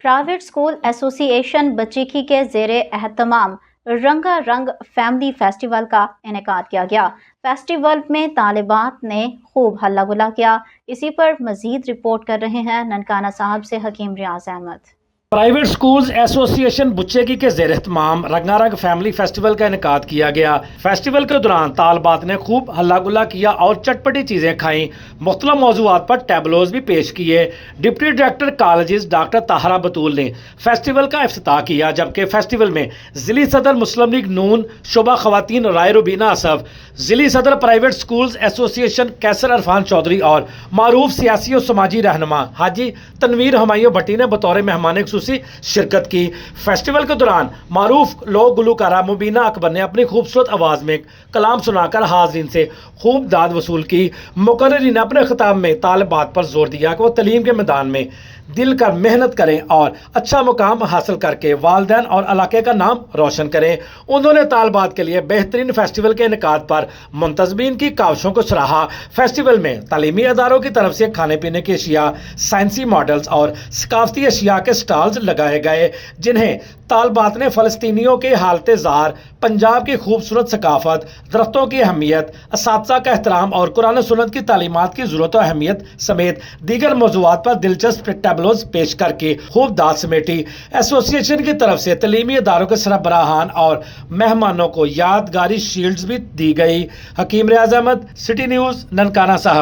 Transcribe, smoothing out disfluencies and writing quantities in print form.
Private school ایسوسی ایشن بچیکی کے زیر اہتمام رنگا رنگ فیملی فیسٹیول کا انعقاد کیا گیا۔ فیسٹیول میں طالبات نے خوب ہلا گلا کیا۔ اسی پر مزید رپورٹ کر رہے ہیں ننکانہ صاحب سے حکیم ریاض احمد۔ پرائیویٹ اسکولز ایسوسی ایشن بچیکی کے زیر اہتمام رنگا رنگ فیملی فیسٹیول کا انعقاد کیا گیا۔ فیسٹیول کے دوران طالبات نے خوب ہلا گلا کیا اور چٹپٹی چیزیں کھائیں۔ مختلف موضوعات پر ٹیبلوز بھی پیش کیے۔ Deputy director colleges doctor Tahira Batool نے فیسٹیول کا افتتاح کیا، جبکہ فیسٹیول میں ضلعی صدر مسلم لیگ نون شعبہ خواتین رائے روبینہ اسف، ضلعی صدر پرائیویٹ اسکولز ایسوسی ایشن کیسر عرفان چودھری اور معروف سیاسی و سماجی رہنما حاجی تنویر ہمایوں بھٹی نے بطور مہمان خصوصی شرکت کی۔ فیسٹیول کے دوران معروف لوک گلوکارہ مبینہ اکبر نے اپنی خوبصورت آواز میں کلام سنا کر حاضرین سے خوب داد وصول کی۔ مقررین نے اپنے خطاب میں طالبات پر زور دیا کہ وہ تعلیم کے میدان میں دل کر محنت کریں اور اچھا مقام حاصل کر کے والدین اور علاقے کا نام روشن کریں۔ انہوں نے طالبات کے لیے بہترین فیسٹیول کے انعقاد پر منتظمین کی کاوشوں کو سراہا۔ فیسٹیول میں تعلیمی اداروں کی طرف سے کھانے پینے کی اشیاء، سائنسی ماڈلز اور ثقافتی اشیاء کے سٹالز لگائے گئے، جنہیں طالبات نے فلسطینیوں کے حالت زار، پنجاب کی خوبصورت ثقافت، درختوں کی اہمیت، اساتذہ کا احترام اور قرآن و سنت کی تعلیمات کی ضرورت و اہمیت سمیت دیگر موضوعات پر دلچسپ ٹیبلوز پیش کر کے خوب داد سمیٹی۔ ایسوسی ایشن کی طرف سے تعلیمی اداروں کے سربراہان اور مہمانوں کو یادگاری شیلڈز بھی دی گئی۔ حکیم ریاض احمد، سٹی نیوز، ننکانہ صاحب۔